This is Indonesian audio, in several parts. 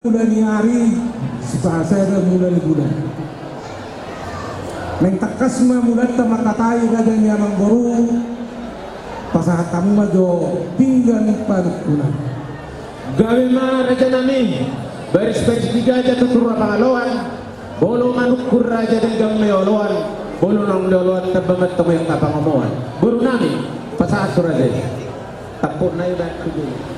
Bulan hari saya mulai bulan mentakas mulat tamakatai gadanya mangboru pasahat tamu majo pinggan padukunan gawe ma raja nami baris-baris tiga aja keturun pangaloan bolo manukur raja dan gamme oloan bolo nang oloan tabangat tamo yang tapang omoan buru nami pasahat raja tapok na yun tujuh.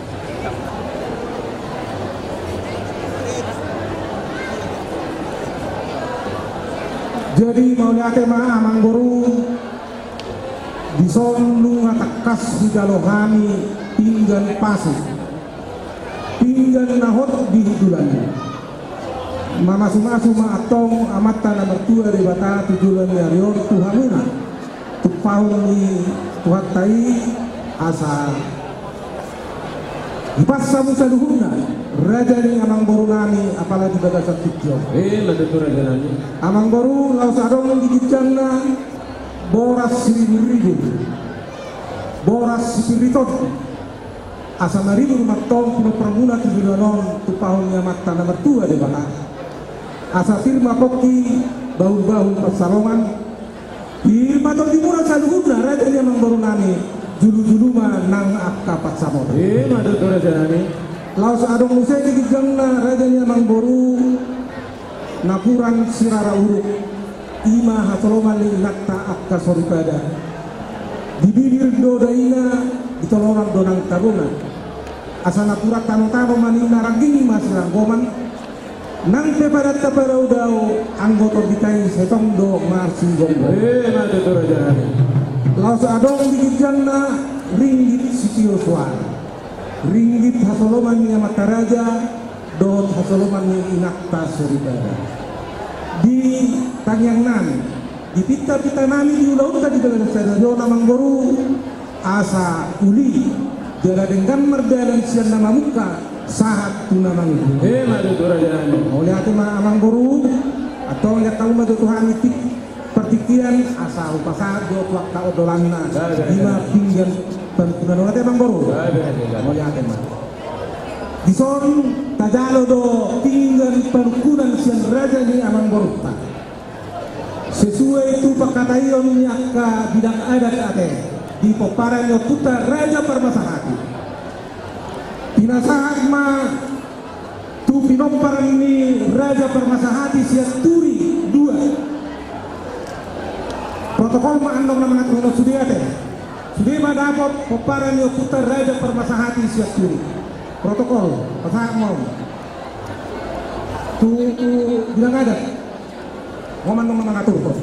Jadi mau lihat mah amang boru dison lu ngatakas di galohani pinggan pasir pinggan nahot di hidulan mama sumasu ma atong amata na mertua di bata tujulan yarior tuhamuna tupahun ni tuhatai asa pas samu saluhuna raja ni amang boru nami apalagi bagasan tikyo Lada tu raja nami amang boru laos adong digitkan na boras 1.000 boras spiritot asa maribu matong puno permula tujuanon tupahun ni amata na mertua di bata asa firma koki bau-bau persalongan firma to dimura saluhuna raja ni amang boru nami julu-julu mah nang akapat samot lada tu raja nami laos adong musai digigang na rajanya mangboru napuran sirara uruk ima hatoloman ni nakta akka soripada di bibir dodaina ditolongan donang taruna asa napura tano-tano manina raging masirang goman nang pepadat tapara udao anggoto bitai setong do marsi gombo lada tu raja nami laos adong digigang na ringgit sitio suara ringgit hasoloman ni Mataraja dot hasoloman ni Inakta Suribada di Tangyangnan di pita-pita nami di ulau tadi dalam sedario namang boru asa uli jala dengan merdalan sian nama muka sahat tu namang boru lada tu raja nami oleh hati amang boru atau lihat tahu madu Tuhan itu pertikian asa upasahat dot wakta odolanna lima pinggan pentunan oleh amang boru mau lihat mah dison tajalo do tinggal perkunan sian raja ni amang boru sesuai itu pakatayon nyaka bidang adat ate di peparanyo putar raja permasahati pinasahat mah tu pinomparan ni raja permasahati sian turi dua protokol mah andong nama natuno sudah ate sudah mah dapat peparan yo putar raja permasahati siap turi protokol pasahat mau tu bilang ada momen mengatur tuh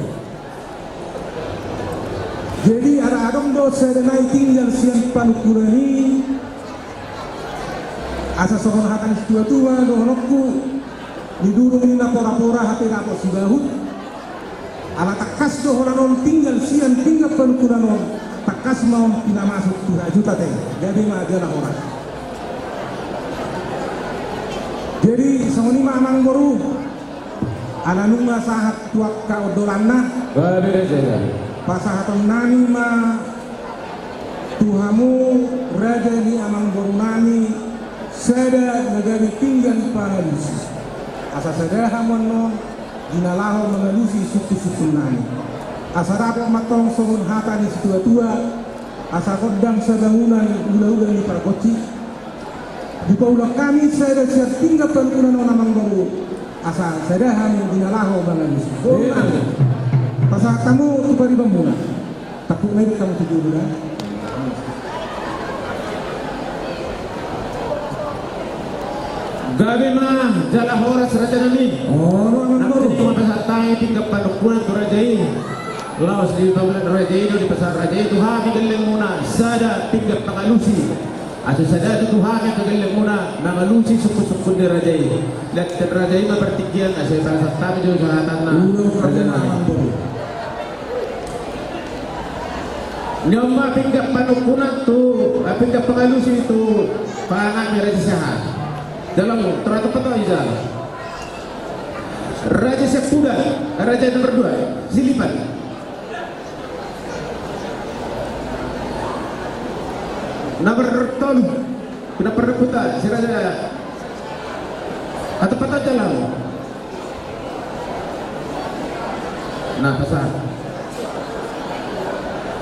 jadi ada adong do sedenai tinggal sian panukurani asa sohon hatan tua-tua do honokku didurung ini pora-pora hati rapor sibahut ala takas do horanon tinggal sian tinggal panukuranon takas mau tidak masuk 3 juta teh jadi mah dia orang jadi sangoni mah amang boru ananunga sahat tuak ka odolanna pasahaton nani mah tuhamu raja ni amang boru nani sada negari tinggal paradis asa sada hamono dinalaho mengalusi suku-suku nani asa rapo matong somun hata ni tua-tua asa kodang sabangunan ula-ula ni parkoci di paula kami saya siap tinggal pengunan namang baru asa sadahan dinalaho mengalusi pasal kamu tupari bambuna takut naik kamu tujuh bulan gawe mah jala horas raja nami amang nak baru cuma pasar tayo tinggal panukunan tu raja ini laos di pabulan raja ini di pasar raja itu hami galeng muna sada tinggal pangalusi asa sada itu hami galeng muna nangalusi suku-suku di raja ini lihat raja ini bertikian asa pasar tayo juga sahatan na raja nami nyoma tinggal panukunan tu tinggal pangalusi itu pangan raja sehat dalam teratur peta izal raja Sekuda raja nomor 2 Zilipan nomor ton kita perrebutan si raja Atau patah jalan. Nah, pasar.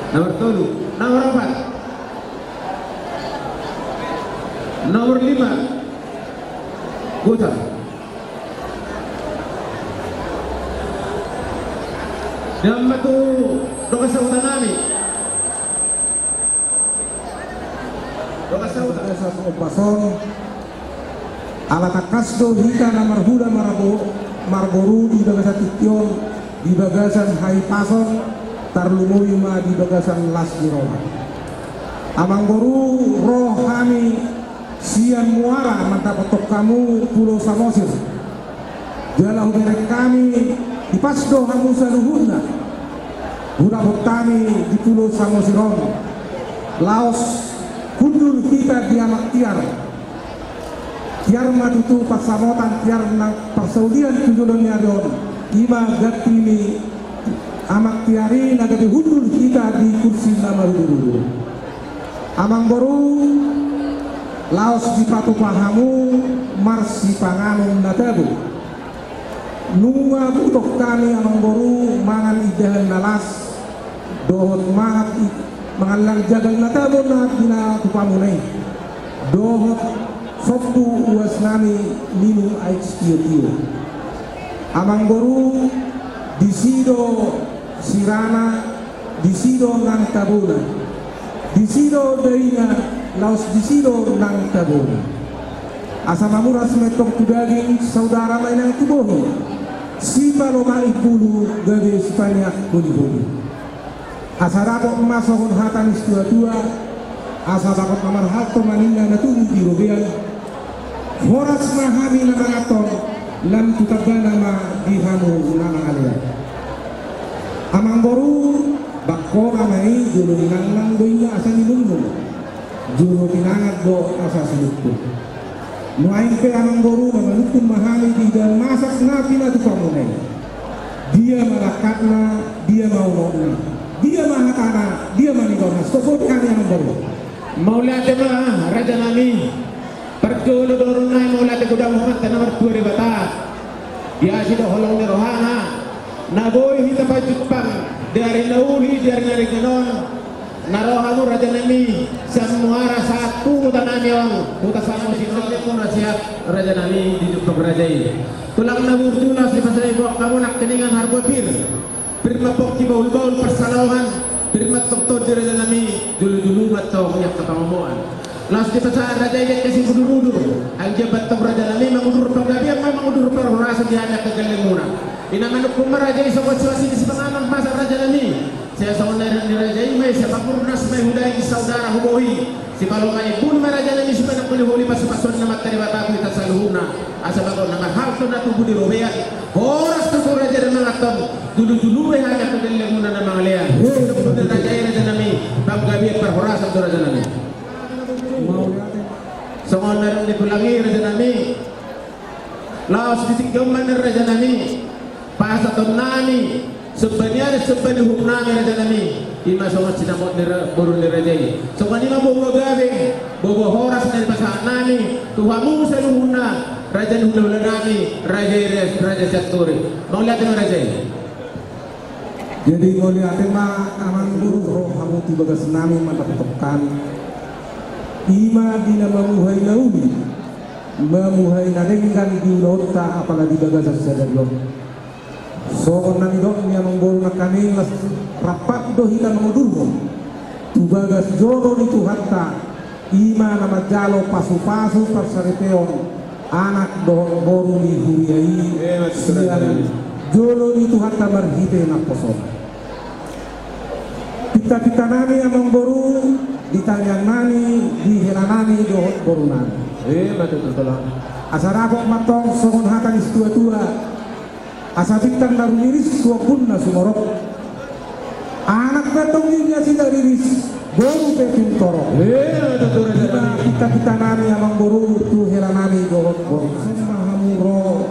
Nomor 7, nomor 4, nomor 5, Gota. Dan batu doka sautan nami. Doka sautan. Satu opasong alatakasdo hika na marhuda marboru di bagasan Tikyon, di bagasan Hai Pasong, tarlumoyuma di bagasan Las Diroma. Amanggoru rohani sian muara mantapotok kamu Pulau Samosir. Jalan merek kami di pasdo hamu saluhuna. Budak kami di Pulau Samosiron. Laos kundur kita di amak tiar. Tiar matutu pasamotan tiar nang pasaudian tujuannya don. Ima gatini amak tiari naga dihundur kita di kursi nama dulu. Amang boru laos di patu pahamu marsi panganun natabu. Nunga butok kami amang boru mangan idahan nalas dohot mangalang jagal natabu na bina tupamunay. Dohot soptu uas nami minum air tiyo. Amang boru disido sirana disido nang tabuna disido darinya laos disido nang tabuna asa mamuras metong tudaging saudara mainang tubohi si palomai pulu gabe Spanya kuni asa dapat masukun hatan istua asa dapat nomor hato manina natuni di robean horas mahami na mangatong lam tutagana ma dihamu nama alia. Amang boru bakko kamay julo nang doinya asa nilungun. Julo pinangat do asa sinukun. Nuain pe amang boru mamanukun mahami di dalam masak na pinatupamunay. Dia malakatna, dia maunona. Dia mahatana, dia manigona. Stopot kami amang boru. Maulate ma raja nami. Perjolo dorunai maulate kuda Muhammad nomor 2 di bata. Dia sudah holong ni rohana. Naboy hita pa Jepang dari nauli dari narik ganon. Narohamu raja nami semua rasa puta nami orang puta samo sinole pun nasihat raja nami di Jepang raja ini. Tulang nabur tunas di pasal ibu kamu nak keningan harga Pirma pokki baul persalahan. Pirma doktor di raja nami dulu matau banyak kepamuan. Las di pasar raja ini kasih kudu ang jabat tok raja nami mengudur penggabi ang mengudur perhorasa di hanya kegelemuna. Ina manuk kumaraja iso situasi di sepanganan pasar raja nami. Saya saudara di raja ini siapa pun nas mai hudai saudara hubohi. Si palongai pun maraja nami sepanjang kuliah holi pasu-pasun nama tadi bataku kita saluhuna. Asa bagon nama harto na tubuh di robea. Horas tu raja dan mengatom. Dulu hanya kegelemuna nama ngalian. Dulu raja nami penggabi perhorasa tu raja nami. Songon meron di kulangi raja nami. Laos ditinggaman raja nami. Pasaton nami sebenarnya hukum nami raja nami. Ima songon sinamot ni burun ni raja ini. Songon ima bobo gabe, bobo horas dari pasahan nami. Tuhamu seluhuna raja nuhula nami raja Jaturi. Mau lihat raja ini. Jadi mau lihat amang guru roh kamu tiba ke senami matapetokan. Ima dina mamuhay nauli mamuhay na dengan diulota apalagi bagasan sadarion. So nang idok niya manggoro na kami las rapat do hita mangudurmo. Tubagas jono ni Tuhatta ima na majalo pasu-pasu parsaripeon anak do boru ni huriyai sian jono ni Tuhatta marhite na poson. Kita nami amang boru ditanya nani diheranani dohot boru nani. Betul. Asarabok matong songon hatan istua-tua. Asabitang naruliris suapunna sumorok. Anak batong niya sila riris boru pepin torok. Kita nani amang boru tu heranani dohot boru. Semahamuro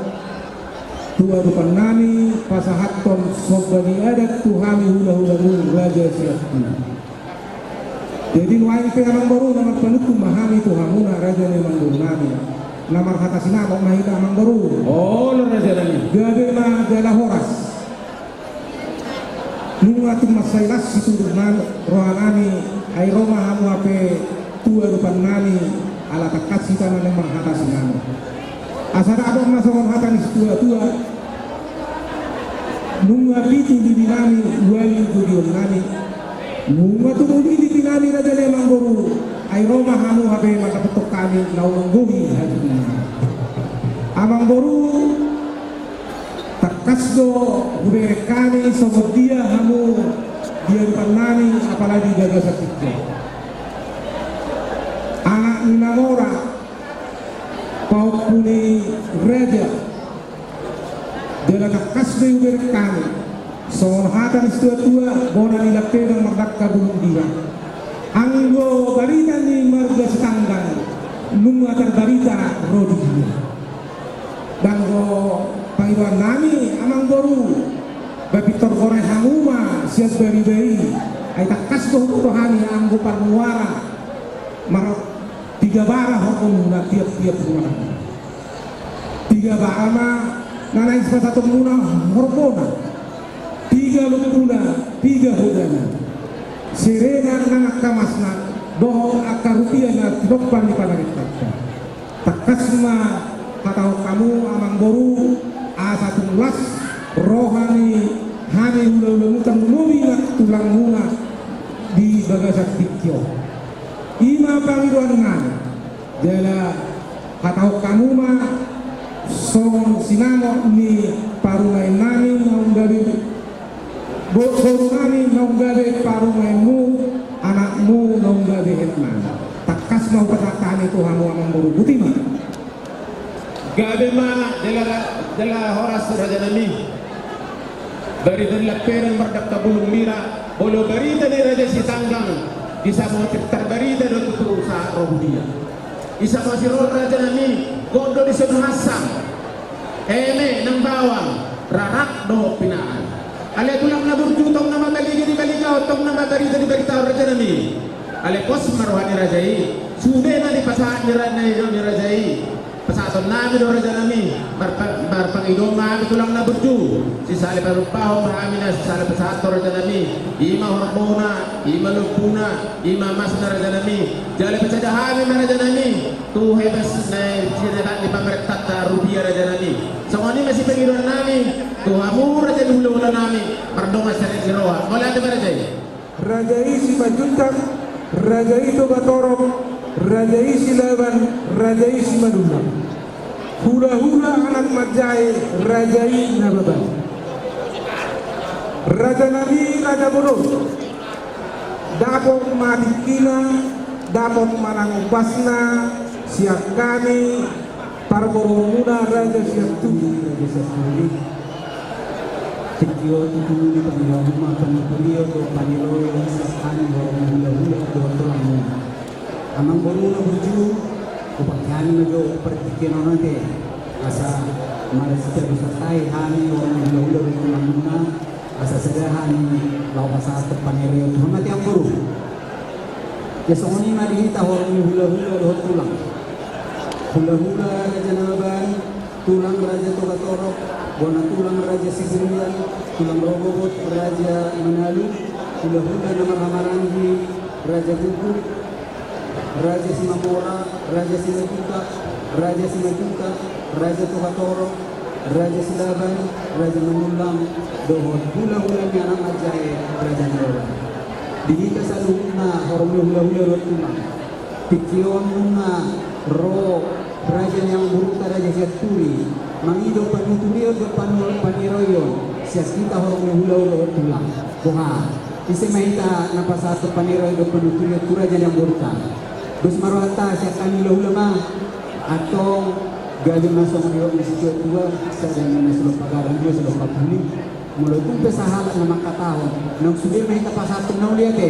tua dupan nani pasahaton sobani adat tuhami hula-hula raja siapti. Jadi nuain ke amang boru nama penutup mahami tuhamuna raja memang nami. namar hata sinamo mahita amang baru Oh, Raja Nami. gabe ma gala horas nunga tu masailas situdunan rohanani ay roma hamu ape tua depan nani ala takasi tanah namar hata sinamo asada abang masakon hata ni tua nunga pitu di dinami wali gudion nani nunga tu mudi di dinami raja le mangguru ay roma hamu habe makapetok kami lau mangguhi hadina amang boru takasdo hubere kami sobot dia hamu dia depan nani apalagi gagal sakitnya anak ninamora pau puni raja dela takasdo hubere kami soal hatan tua bona nilakte dan merdaka bulung dia anggo barita ni marga setanggang nunga terbarita rodi dia danggo panggilan nami amang boru bapitor gore hamuma siap beri ay takasdo rohani anggo parmuara marot 3 bara hukum na tiap-tiap rumah 3 bara ma nanay sa satu muna hormona 3 lupuna 3 hudana sirena nang kamasna doho akar rupiah na tidokpan di panagitaka takasma katau kamu amang boru asa tunglas rohani hani hula-hula menumi na tulang muna di bagasak dikyo ima pangiruan ngan jala katau kamu ma song sinamo ni parumay nani naung gabi boru nani naung gabi parumaymu anakmu naung gabi hetman takas mau katakan itu hamu amang boru butima gabe ma dela horas Raja Nami dari lakperan merdaka bulung mira bolo barita ni Raja Sitanggang isa mo terbarita do tutu sa rohdia isa mo si Raja Nami gondo di Hasam eme nang bawang rarak do pinaan ale tulang na burjutong na magaliga di baligaw tong na mabarita di barita Raja Nami ale pos marwani Rajai sude na di pasahan ni Rajai pasaton namin do Raja Nami barpangidong namin tulang na burju si sali parupaho marami na si sali pasato Raja Nami ima hormona ima lupuna ima mas na Raja Nami jali pasadahami na Raja Nami tuhe bas na sinatak di pameretat na rupiah Raja Nami so ni masih pengiruan namin tuhamu Raja Hula-hula namin pardonga sa rin siroha wala di ba Raja Raja isi majuntang Raja itu batorok Raja isi laban Raja isi madula hula-hula anak majai Raja isi nababan Raja Nami Raja bodoh dapot matikina dapot manangupasna siap kami para boromuna Raja siap tujuh Raja siap tujuh Cikio itu di panggilan rumah panggilan do panggilan yang sasani orang hula-hula do tulang amang boruna burju upakani nago pertikian nanti asa marasita bisa tai hani orang hula-hula do tulang asa sedahani lau asa panero Tuhan mati ang boru ya songoni madihita orang hula-hula do tulang hula-hula Raja Naban tulang Raja Togatorok bona tulang Raja Sigirian tulang Robobot Raja Manalu hula-hula nama Hamarangi Raja Gugur Raja Simamora Raja Simajuta Raja Simajuta Raja Togatoro Raja Silaban Raja Manulang dohot hula-hula ni anak ajai Raja Naban dihika sa luna horong hula-hula tulang pikion muna ro Raja yang buruk Raja Siaturi mangido panuturio do paniroyon sias kita horong hula-hula tulang kuha isi mahita napasato paniroy do panuturio tu Raja yang buruk dus marohata siya kanilo hula atong galing masong niyo ni si tua sa dan na sila pagaran Dios sila papuli mulo tumpe sa halak na makatahon nang sudir mahita pasato na uliat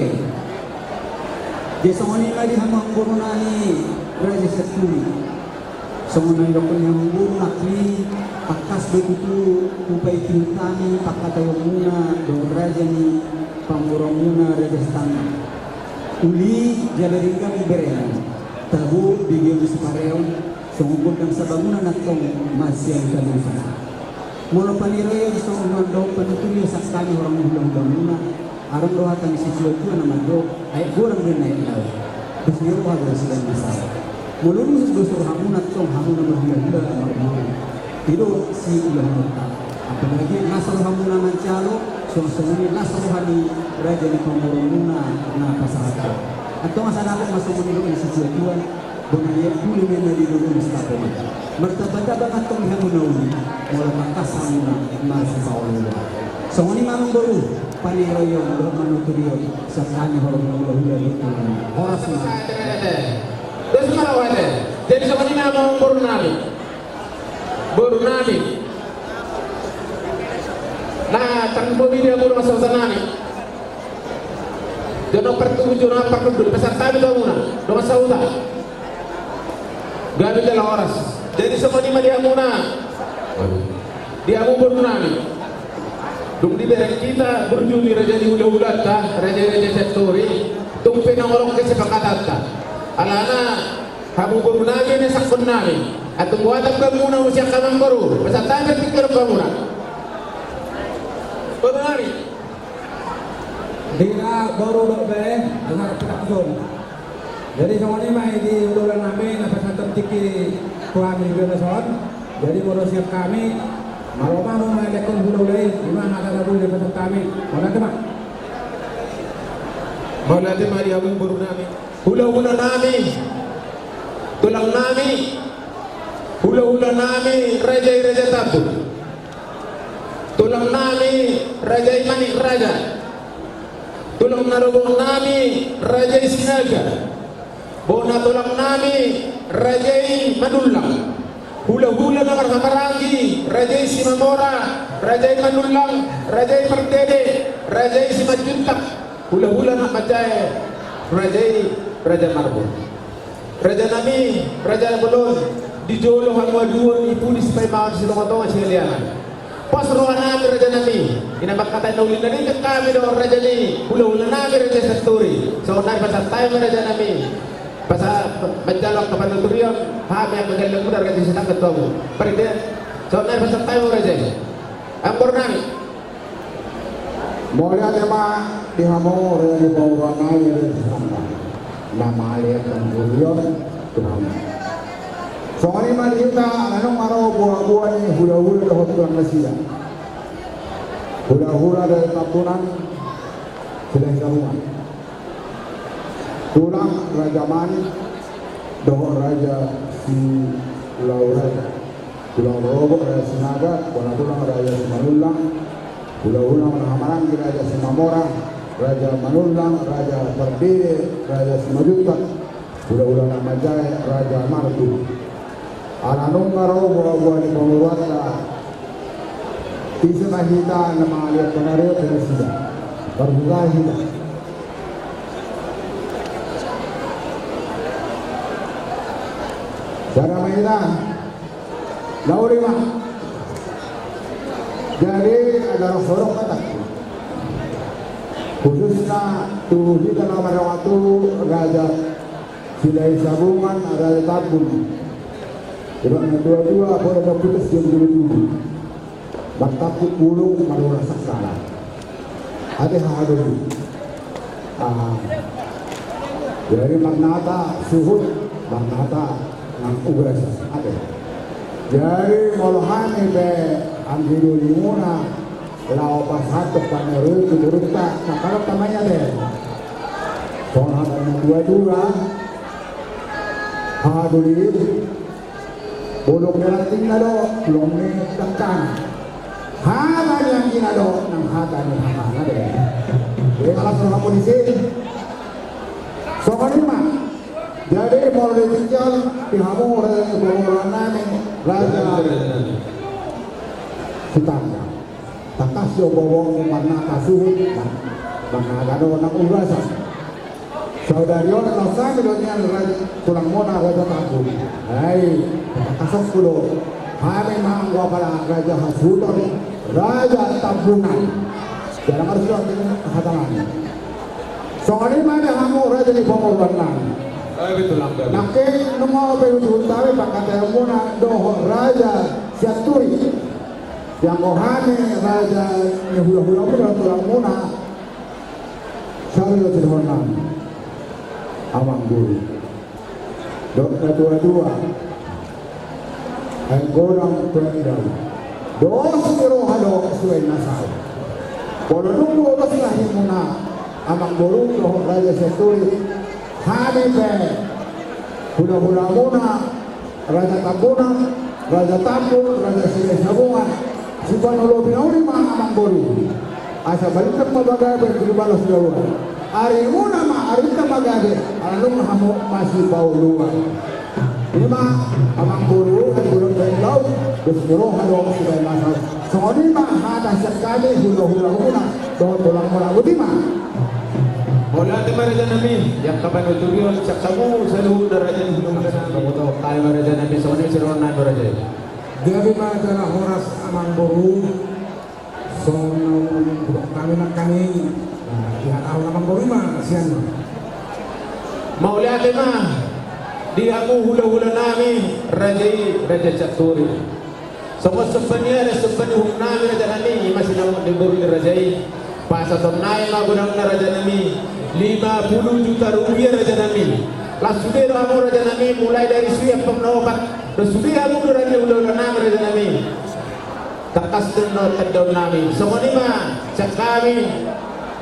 jesongoni lagi hamang borunani Raja Siaturi Semuanya yang punya guru nakli akas begitu upai tintani pakatayo muna do Raja ni pangurong muna Raja Stana uli jalaringan iberean tabu bigyan sa pareho sungguh sa bangunan natong masyan kalusa. Mula panirayo sa umando panutuloy sa kami orang hulang muna. Aram rohatan si Suatu na madro ay gurang din na ilaw. Gusto niyo ko hagawin sila masawa. Mulunod gusto hamunat tong hamunan mahula magmuna. Pero si ulang mata. Apalagi nasa hamunan ng tiyalo, sunod nasa rohani Raja ni Pamuruna na pasahato. At ito nga sa natin masumunod ng si Suatuan, bunaya puli na nalilunod sa kapatid. Martabadabang at itong hamunawi, mula makasama na masa sa ulo. So, ni Mamang Baru, paniro yung manuturiyo sa kanya hula-hula ito. Oras na. Terus marawate. Jadi sa ni Mamang Baru namin. Na tangbo video mo sa namin. Doon pertujuh na pertujuh. Pasal tabi daw muna. Doon sa uta. Gabi dalang oras. Jadi sama ni dia muna. Dia mau bernami. Dum di bereng kita berjuli raja di hula-hula ta, raja-raja sektori. Tumpe nang orang kesepakatan ta. Alana kamu bernami ni sakon nami. Atau buat apa muna usia kamu baru. Pasal tabi pikir kamu muna. Bernami. Dina baru be anak petakson. Jadi sama ni mai di ulang namin na pasatong tiki kami bereson. Jadi baru siap kami malu-malu mai lekon hululai di mana ada dulu di pasat kami. Mana teman? Maula de mari abang baru nami. Hula-hula nami. Tulang nami. Hula-hula nami raja-raja tabu. Tulang nami raja manik raja. Tulang narogong nami raja sinaga. Bona tulang nami Rajai Manulang. Hula-hula ng Arhamarangi, Rajai Simamora, Rajai Manulang, Rajai Martede, Rajai Simajuntak. Hula-hula ng Majay, Rajai Raja Marbon. Raja Nami, Raja Bulon, di Jolo Hangwaduan, ipulis pa yung mga sinumatongan sinalianan. Pasruhan namin Raja Nami, inabakatay na ulit na rin kami ng Raja Ni, hula-hula namin Raja Satori. So, naipasal tayo ng Raja Nami. Pasal menjalok kepada turion, ham yang mengalir mudar kasi sa tangkat mo. Paride, so na pasal tayo raja. Ampor nami. Mulya tema dihamo dari bawah naik na malihat ang turion Tuhan. So ani malita anong araw buah-buah ni hula-hula dahot tuang nasila. Hula-hula dari tapunan sila kamuan. Tulang Raja Mani, doh Raja si Lauraja, tulang Robo Raja Sinaga, tulang Raja Manulang, ulang Hamarangi Raja Simamora, Raja Manulang, Raja Perdiri, Raja Simajutak, ulang Majai, Raja Martu. Ananong araw buwa-buwa ni Pamurwata, isa nakita na mga lihat pengario kaya sila, perbukahin. Cara mainan, naurima. Jadi ada sorok kata. Khususnya tuh di dalam waktu Raja Silai Sabungan ada tabun. Sebab dua-dua boleh putus jam dulu. Bertapuk bulu malu rasa salah. Ada hal dulu. Jadi Magnata suhud, Magnata ng ugras ate. Jadi molohan ibe ang hiduli muna lao pasato paneru kuburita nakalap tamanya deh. Soalnya yang dua-dua haduli bulong nerating na do bulong ni tangkang haba yang ginado ng hata ni hamana deh. Jadi alas ng polisi so kanima. Jadi mau ditinggal pihamu dari bawah namin Raja Sitanda. Takasyo bawang mana kasuhut mana gado ng urasan. Saudarion ang sabi doon niya tulang muna Raja Tabu. Ay, kasok kulo. Kami mahangwa pala Raja Hasuton, Raja Tabunan. Jarang harus doon hatangan. So, ano yung mga hamu Raja ni Pamurwan lang. Betul lang. Nakin nungo berututame pakataya muna doho Raja Siaturi. Yang kohane Raja Yehula-hula pun tulang muna. Sario Tirhonan. Amang Guru. Dok kedua-dua. Ay gorang tulang. Doon sumiro halo suway nasal. Kalau nunggu kasih muna amang Guru doho Raja Siaturi. Hane be hula-hula muna Raja Tambuna, Raja Tambun, Raja Sile Sabungan si Panulo Binauli mga amang Guru asa balik na mabagay berkilibalos dawa ari muna ari na magage anong hamo masih pauluan ini mga amang Guru at Guru Benlaw gusto halo sila masal so ini mga hata sekali hula-hula muna doon tulang mula utima. Wala tayo Raja namin, yang kapan uturion sa kamu sa luhod na Raja ng kamuto. Tayo Raja namin sa unin si Ronan Raja. Gabi adalah horas amang Guru. So kami nak kami ya tahu amang Guru mah sian. Mauli ate mah, di ako hula-hula namin Raja Chaturi. So kung sebenarnya sebenarnya namin Raja namin, masih naman di Guru ni Raja. Pasal tonai magunang na Raja namin 50 juta rupiah Raja namin. Lasudir kamu Raja namin mulai dari siap pemnobat. Lasudir kamu Raja ulang namin Raja namin. Takas tenor tedon namin. Semua ni mah cak kami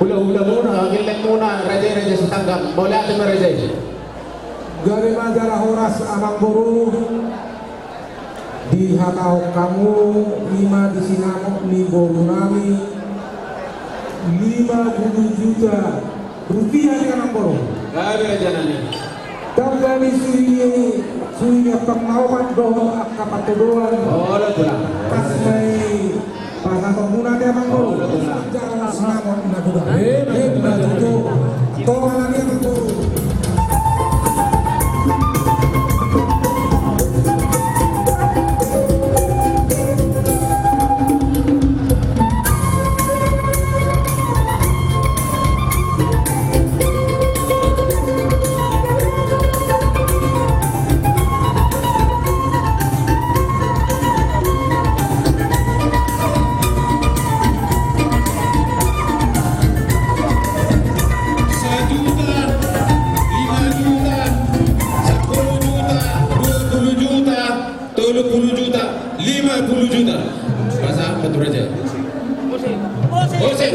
hula-hula muna, gilek muna Raja sa tanggap. Boleh atin na Raja. Gabi adalah horas amang Guru. Di hatau kamu 5 di sinamok ni Guru nami 50 juta rupiah di amang Guru. Gabi Raja namin. Dan kami suinya pengawaman doho kapatuduan. Oh, betul. Kasmai pasal pemuna di amang Guru. Jangan sinamok na juga. Na tutu. Toh lagi amang Guru.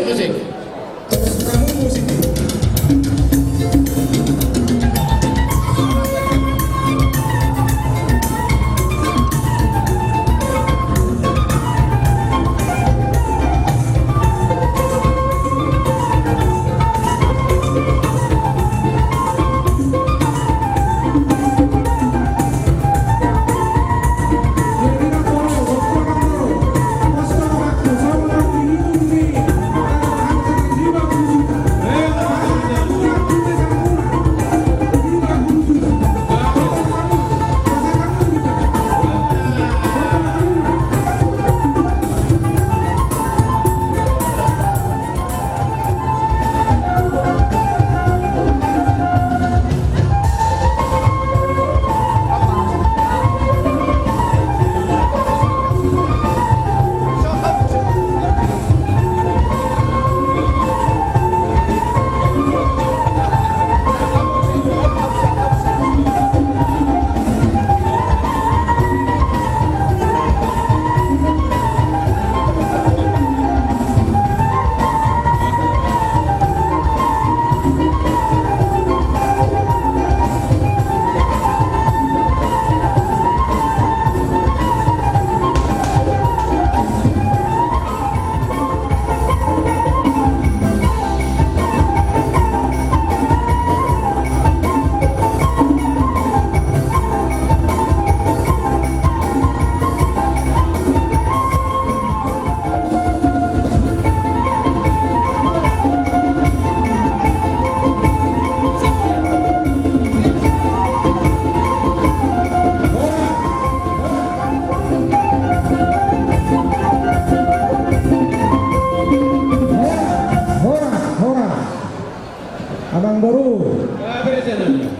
Musik. Kamu musik. Raja Gentlemen.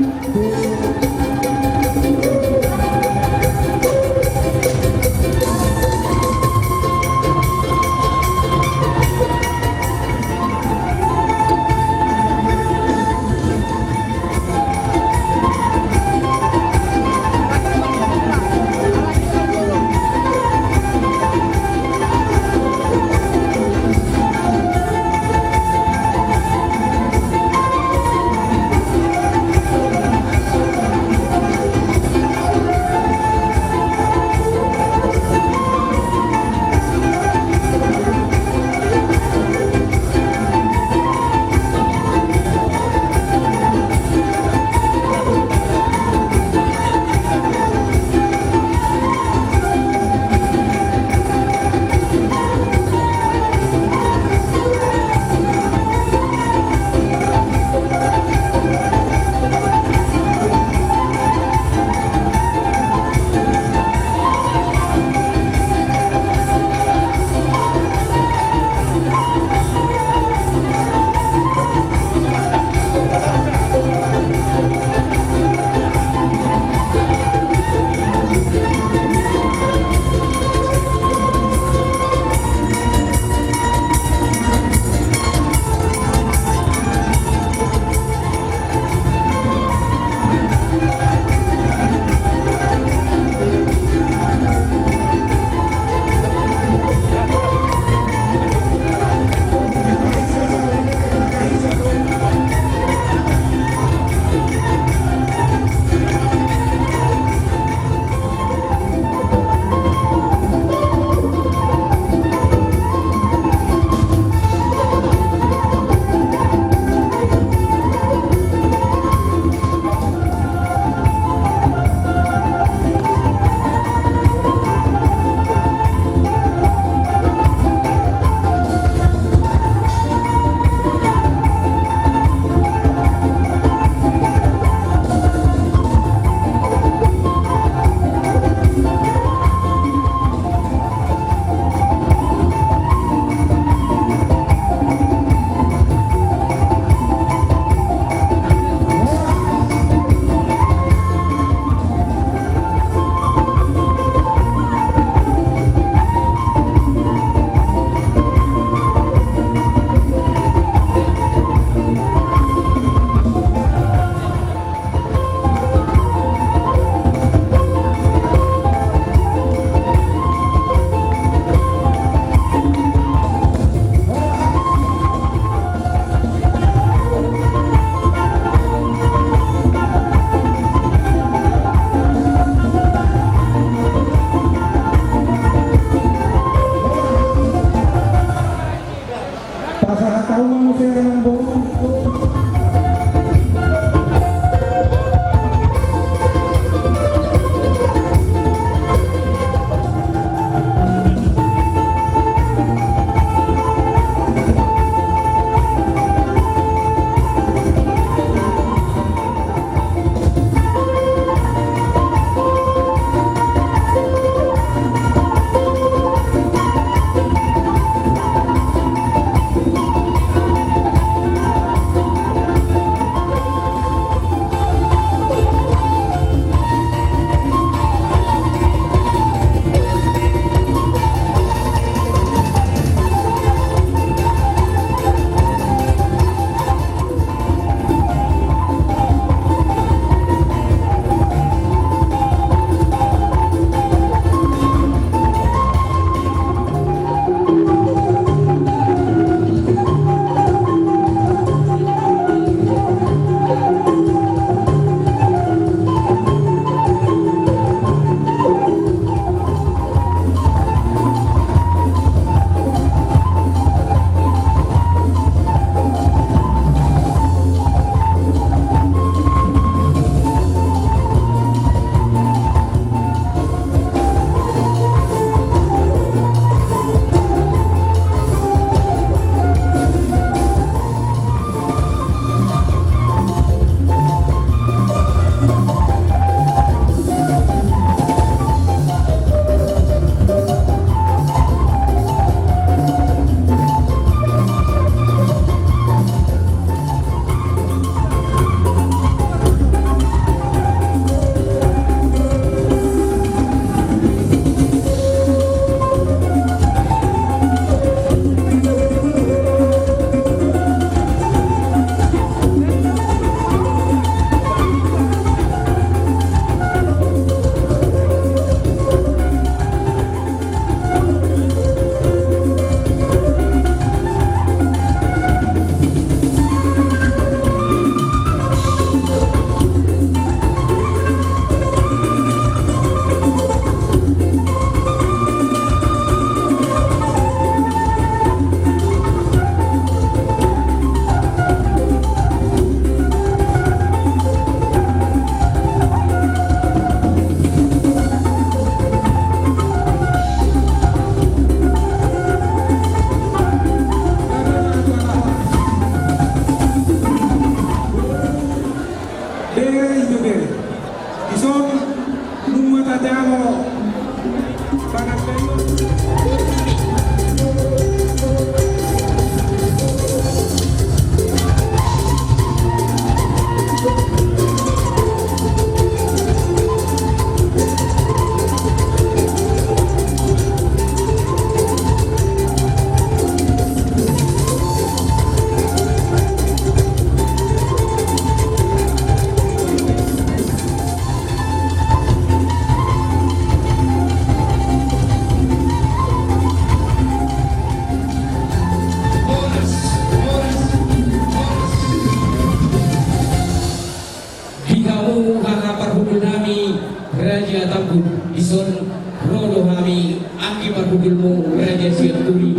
Ison rodo kami aki parhubulmu Raja Siaturi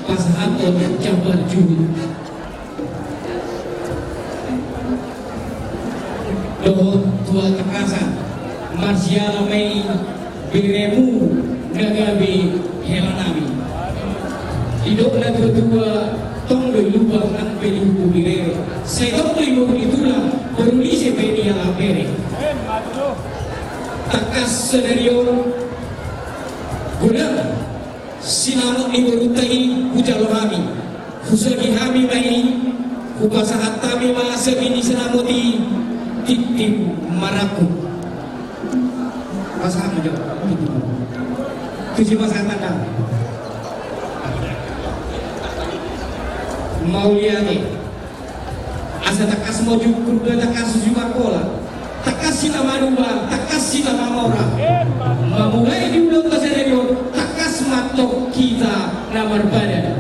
pasahaton Jabar Juhud dohon tua takasan marsiala mei biremu nagabi helanami hidup na dua tong do lubang ang pelihu birere saya tong limo itulah berulisi beni ala pere takas senarion guna sinamot ni berutai hujalo kami husagi kami mai hupasahat kami masagi ni sinamoti titim maraku pasahat mo dyan tujuh pasahat anda Mauliani asa takas mo juga takas juga kola takas sila manuba takas sila mamora mamulai di ulang kaserenyon takas matok kita namar badan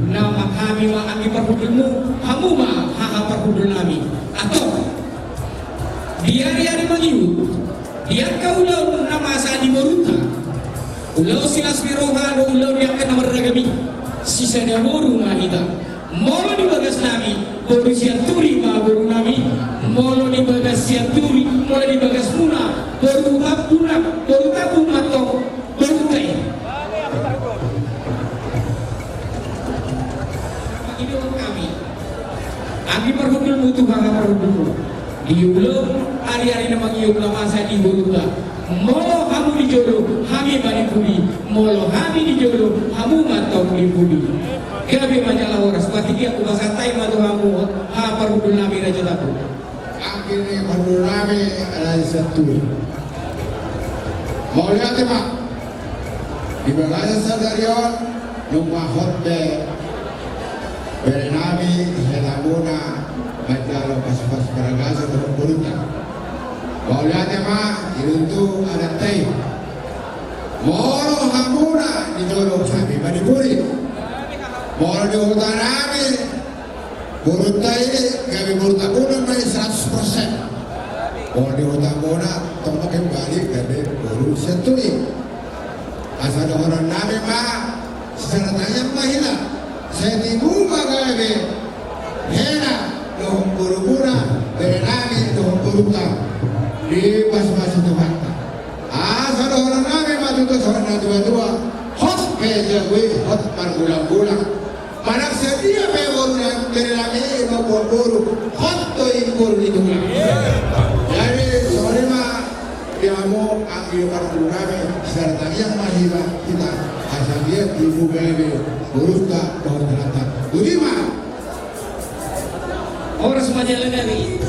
nama kami ma ami parhudulmu hamuma haha parhudul nami atau diari-ari mangiu diar kaulau nama saadi moruta ulau silas miroha do ulau yang kena meragami sisa damoru mahita molo di bagas nami boru siaturi ma boru nami molo di bagas siaturi molo di bagas muna boru hapuna boru tabu matok boru tay ini kami abi parhudul mutu haga parhudul di ulum hari-hari namang iyong lamasa di boru molo kamu di jodoh kami bani pudi molo kami di jodoh kamu matok di pudi gabi majalah horas pati aku basatai madu kamu ha parhudul nami raja tapu akhirnya parhudul nami adalah satu mau lihat ya Pak di bagasi sadarion lumah hotbe berenami helamuna majalah pas-pas beragasa berburutan mau lihat ya Pak itu ada teh moro hamuna di jodoh kami bani puri moro di hutan kami burunta ini kami burunta kuna mai 100% moro di hutan kuna tolong kembali dari buru senturi asal orang nami mah seratanya mahila saya dibuka kami hena dohong buru-bura berenami dohong burunta di pas-pas itu fakta asal orang nami mah itu seorang dua-dua hot keja gue hot margulang-gulang manak sedia pebor yang berenami maupun buru hot to impor di dunia jadi soalnya mah dia mau ambil parhudul nami serta yang mahila kita asal dia dibuka buru tak dohong terlantar Budima horas majalah dari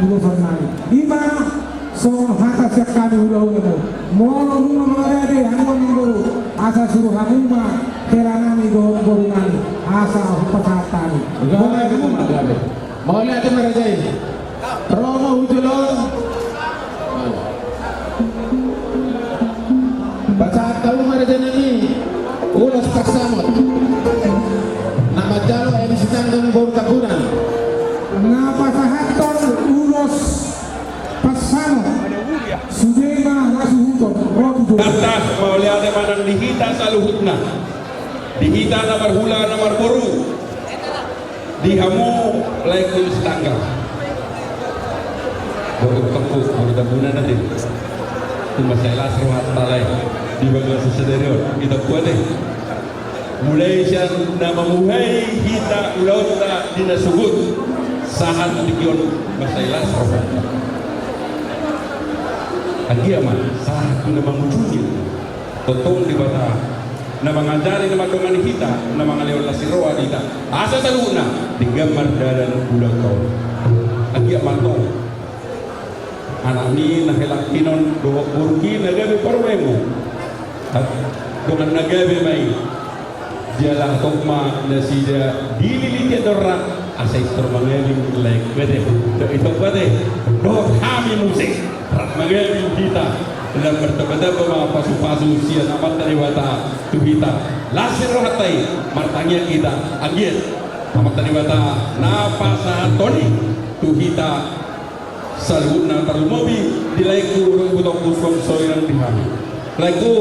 ulo farnani lima so hata sekali ulo mono rumah mengade hangon ngoro asa suruh hamuma keranani gorunani asa pasatani mau lihat Raja ini Romo Hujulon baca tahu Raja ini ulos paksamot nama jalo yang sedang dengan bau tabunan ngapa sahaton ulos pasano sudema nasuhuton rotu Atas mau lihat manang dihita saluhutna dihita namar hula namar boru dihamu laikul setangga baru tepuk baru tabunan nanti itu masalah seruhat talai di bagian sesederion kita buat deh mulai siang nama muhai hita ulauta dinasubut sahat dikion masalah seruhat lagi aman saat nama muncul totong di bata nama ngajari nama dongan kita nama ngaleon lasiroa kita asa saluna digambar dalam bulan kau lagi aman tong anak ni nahelak kinon dua burki nagabe parwemo dengan nagabe mai dialah tokma nasida dililiti dorra asai termangeling like bede itu bede do kami musik mangeling kita dalam bertemu sama pasu-pasu sia amat dari wata tuhita lasir rohatai martanya kita agit amat dari wata napasa toni tuhita saluna tarumobi dilaiku butok kusong soirang dihami laiku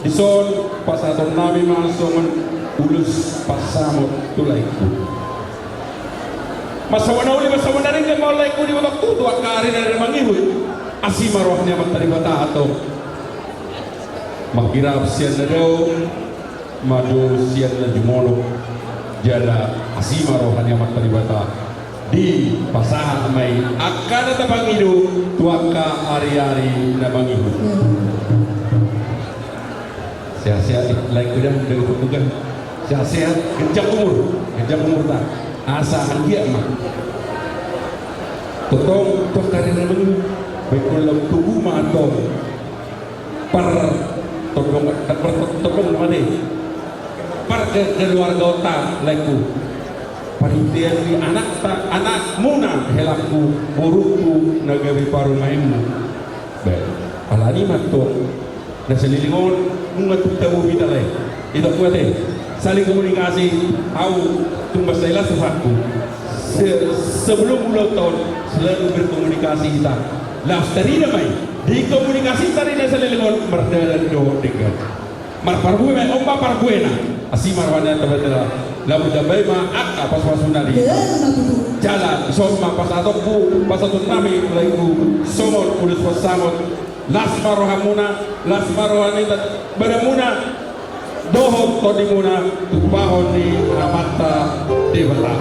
dison pasaton nami masongan ulus pasamot tulaiku masawana uli masawana rin ka mau laiku di butok tu dua kari dari mangihut asima rohnya matari bata atau makirap sian na daw madu sian na jumono jada asima rohnya matari bata di pasahan may akan na bangido tuaka ari-ari na bangido sehat-sehat like udah dari petugas sehat-sehat genjang umur tak asa anggia mah totong tokari na bangido baik dalam tubuh matong per tolong mana per keluarga otak leku panitia di anak muna helaku buruku nagawi paru maimu baik alani matong na selilingon mengatuk tamu kita leh itu kuat saling komunikasi au tumbas saya sesuatu sebelum ulang tahun selalu berkomunikasi kita las tarina mai di komunikasi tarina selilingon merdadan do dekat mar parbuena omba parbuena asi marwana tabatela lamu dabai ma akka paswasuna di jalan soma pasatokku pasatun nami laiku somon ulus wasamot las marohamuna las marohanita baramuna dohok todimuna tupahon ni ramata dewata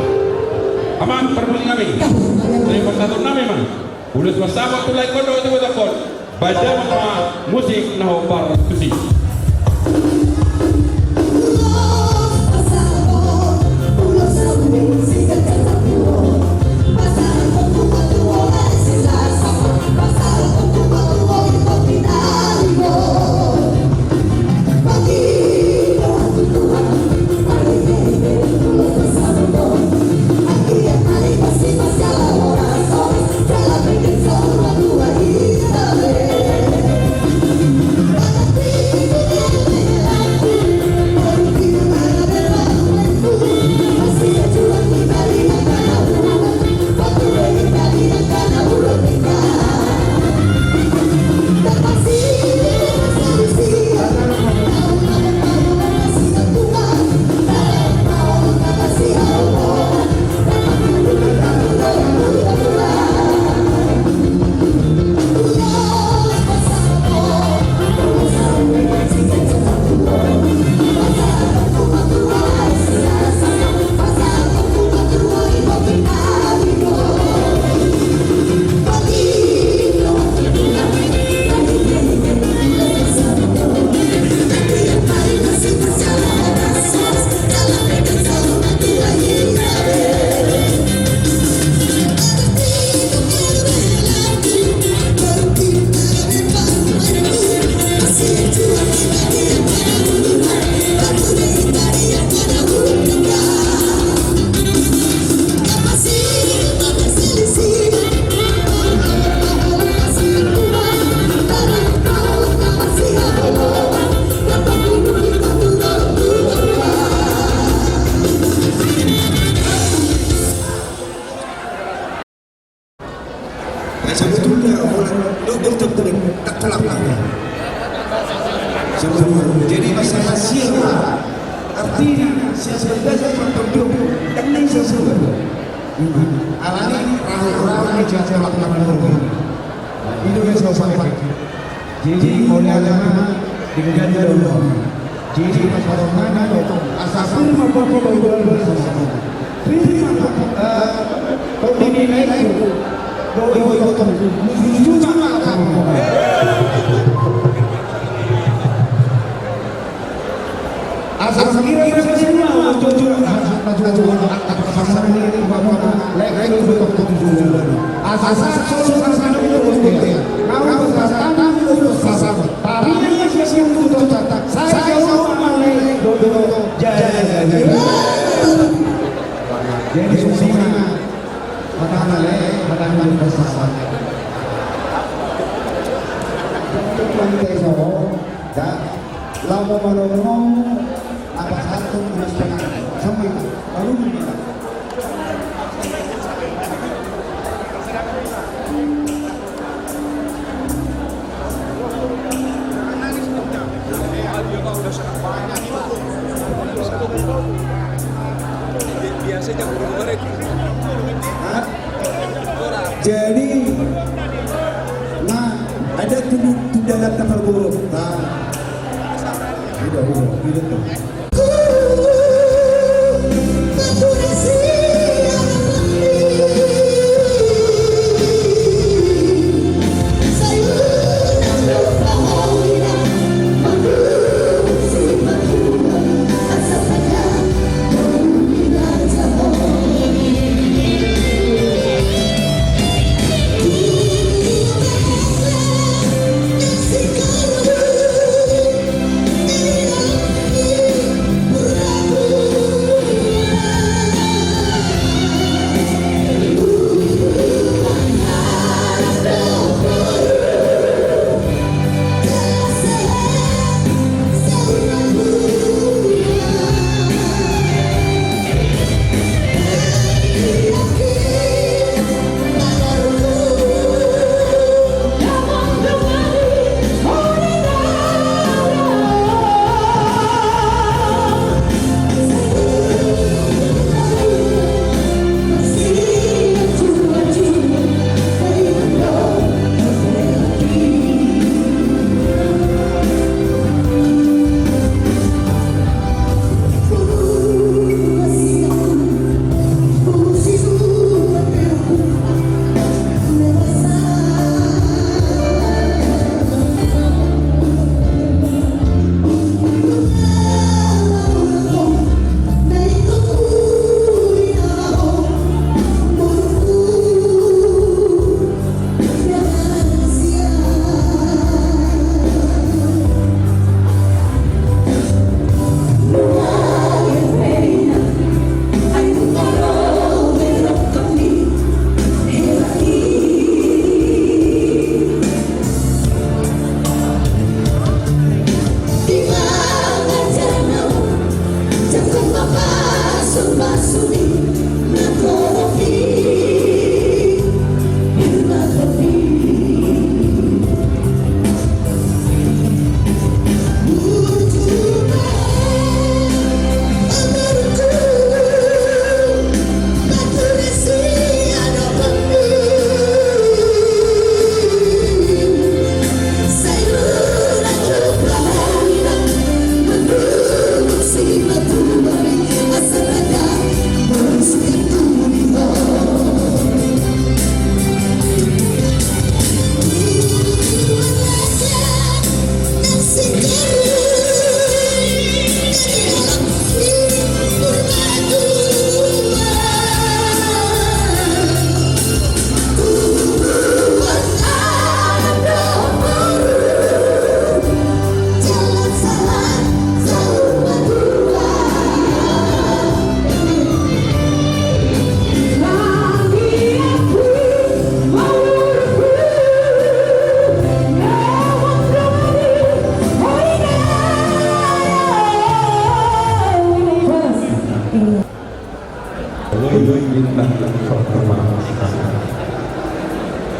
aman perbuli kami dari pasatun nami man ulus wasamot tulai kondo itu betakon baca musik naho par tusi sebetulnya orang dokter tak tolak lagi. Sebetulnya jadi masalah siapa artinya siapa belajar tertentu dan ini sesuatu. Alani orang-orang yang jatuh lakukan Indonesia sampai. Jadi oleh agama diganti dulu. Jadi masalah mana itu asal firman Bapak Ibu bersama. Firman kalau dinilai itu doa itu juga kamu. Asal kira-kira semua jujur pasar ini Bapak lek itu betul. Asal solusi itu kau berkata itu sasar. Tapi yang siap untuk tak saya mau malai dodo jadi semua makanan bersama. Pantai Jawa dan lama menolong apa satu nasional sampai baru jadi nah ada tunjangan kapal buruk nah udah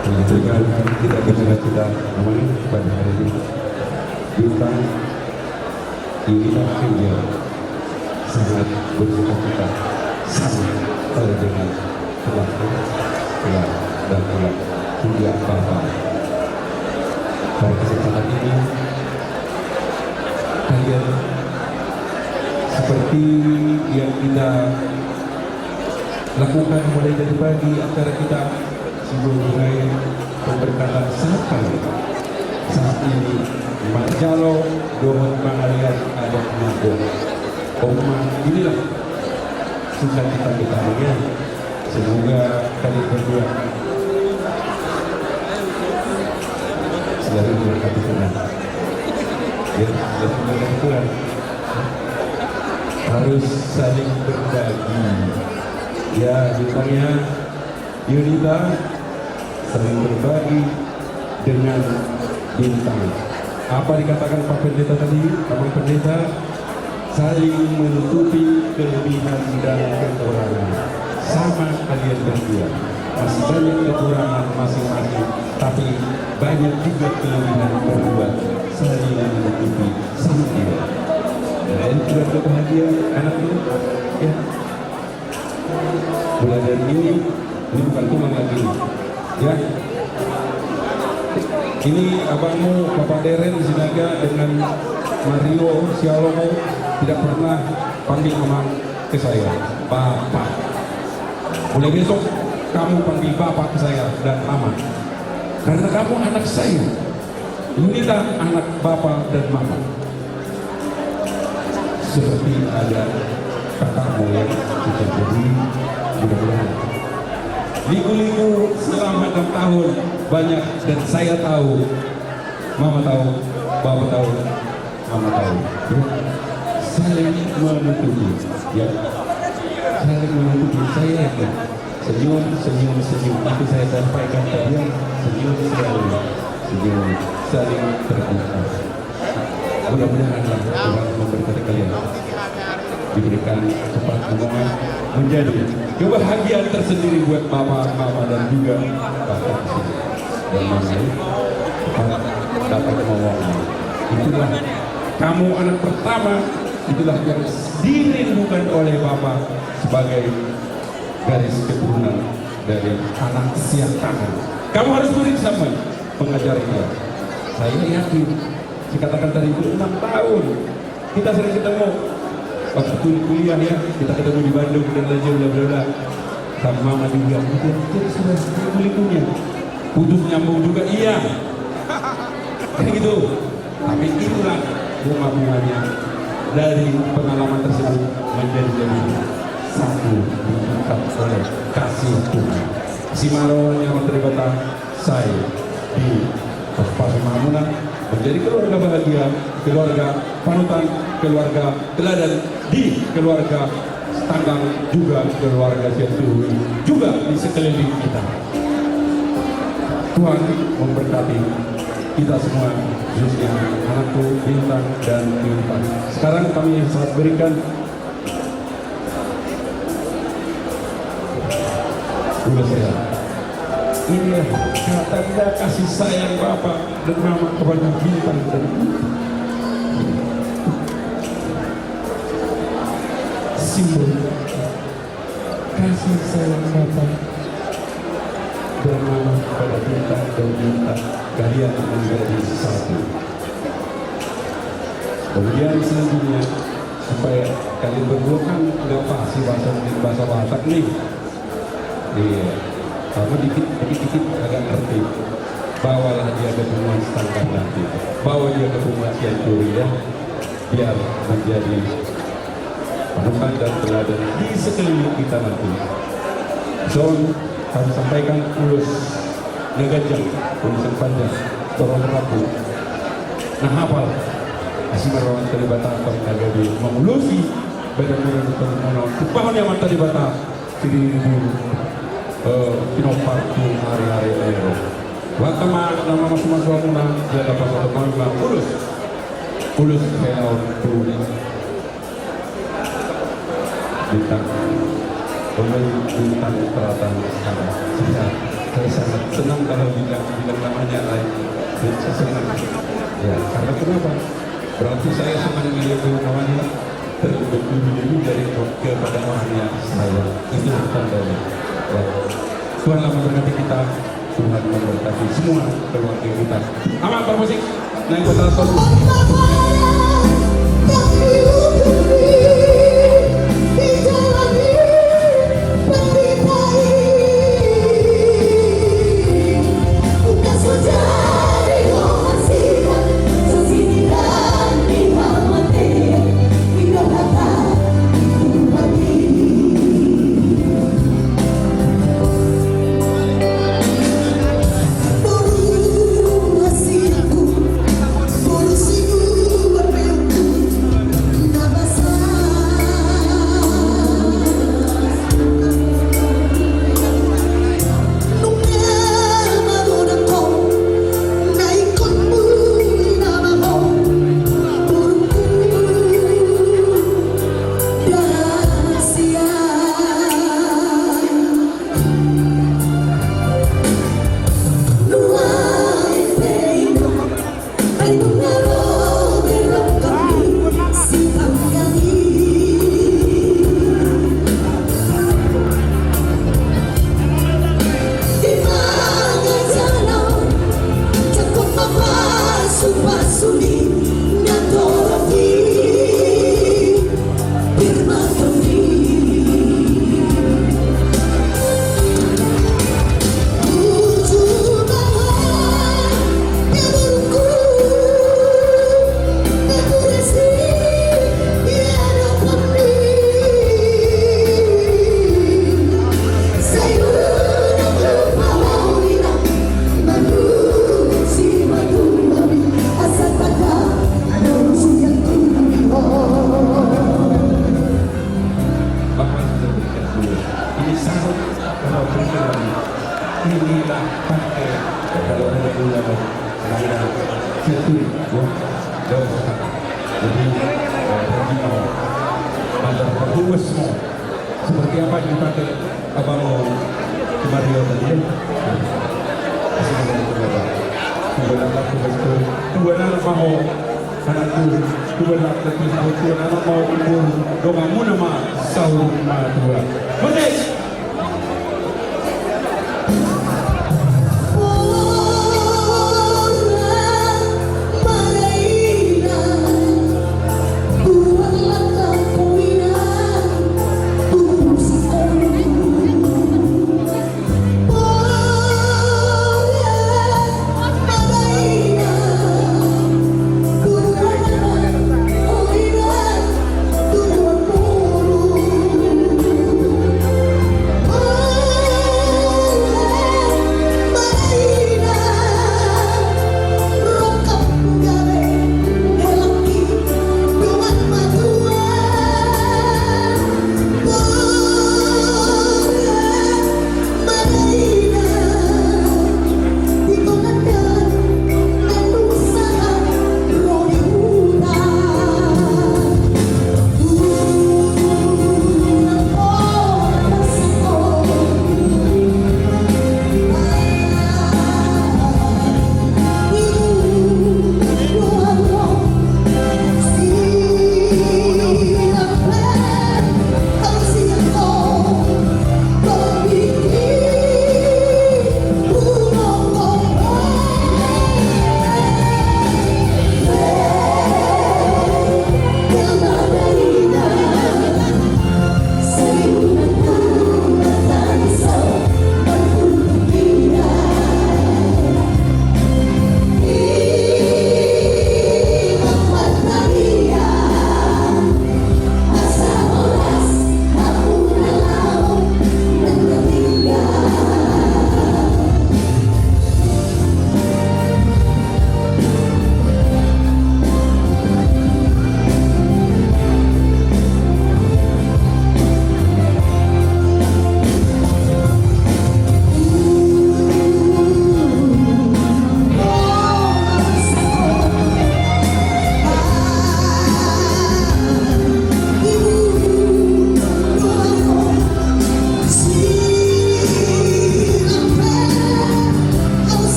Dengan kita bercita-cita namanya pada hari ini bintang ini akan dia sangat bercita-cita sama dengan teman-teman dan teman hingga Bapak. Pada kesempatan ini kalian seperti yang kita lakukan mulai dari pagi acara kita sebelum mulai pemberkatan sampai saat ini Mak Jalo dohon mangalian ada mabuk Oma inilah susah kita ya. Semoga kalian berdua selalu berkati Tuhan ya, selalu Tuhan harus saling berbagi ya, bintangnya Yunita saling berbagi dengan bintang. Apa dikatakan Pak Pendeta tadi? Pak Pendeta saling menutupi kelebihan dan kekurangan. Sama kalian berdua masih banyak kekurangan masing-masing, tapi banyak juga kelebihan berdua saling menutupi sama dia. Dan keluarga bahagia anak ini ya. Mulai dari ini bukan tulang lagi ya. Ini abangmu Bapak Deren Sinaga dengan Mario Sialomo tidak pernah panggil nama ke saya Bapak. Mulai besok kamu panggil Bapak ke saya dan Mama, karena kamu anak saya. Yunita anak Bapak dan Mama. Seperti ada kakakmu yang kita jadi mudah-mudahan liku-liku selama 6 tahun banyak, dan saya tahu, Mama tahu, Bapak tahu, Mama tahu ya. Saling menutupi ya, saling menutupi. Saya ya, senyum itu saya sampaikan tadi ya, senyum selalu, senyum saling terbuka. Mudah-mudahan Tuhan memberkati kalian, diberikan cepat semoga menjadi kebahagiaan tersendiri buat Bapak, Mama dan juga Bapak dan Mama dapat ngomong. Itulah kamu anak pertama, itulah yang dirindukan oleh Bapak sebagai garis keturunan dari anak siantangan. Kamu harus beri sama pengajar dia. Saya yakin, saya katakan tadi itu 6 tahun kita sering ketemu. Waktu kuliah ya, kita ketemu di Bandung dan bla sama Mama juga. Jadi sudah kulikunya putus nyambung juga iya. Kayak gitu. Tapi itulah bunga-bunganya dari pengalaman tersebut menjadi satu diikat oleh kasih Tuhan. Si Maron yang terlibat saya di Pas Mamunan menjadi keluarga bahagia, keluarga panutan, keluarga teladan di keluarga Tanggang, juga keluarga Siatu, juga di sekeliling kita. Tuhan memberkati kita semua, khususnya anakku Bintang dan Bintang. Sekarang kami saat berikan udah sehat. Inilah tanda kasih sayang Bapak dan Mama kepada Bintang dan simbol kasih sayang Bapak dan Mama kepada Bintang dan Bintang. Kalian menjadi satu. Kemudian selanjutnya supaya kalian berdua kan nggak pasti bahasa Batak nih. Iya. Kamu dikit agak ngerti. Bawalah dia ke rumah Tanggang nanti. Bawa dia ke rumah Cianjur ya, biar menjadi panutan dan teladan di sekeliling kita nanti. So, kami sampaikan ulus negajang, urusan panjang, torong rapu. Nah hafal, asing merawan terlibatang atau nagabi mengulusi badan-badan termono. Tupahan yang mantap dibata, sini pinopartu hari-hari ayo. Wakama nama masuk-masuk muna dia dapat satu malam ulus penau tu bintang pemilik bintang peralatan sana. Saya sangat senang kalau bilang namanya lain. Saya senang. Ya, karena kenapa? Berarti saya senang melihat namanya terlebih dari kepada orangnya saya. Itu tandanya. Ya. Tuhanlah memberkati kita. Tuhan memberkati semua keluarga kita. Amat bermusik. Naik kota solo. Inilah pakai kalau ada ulama lain satu dan jadi ada perluas semua seperti apa yang dipakai abang Mario tadi. Dua anak mau anakku dua anak mau umur domamu nama Saul Madua. Oke.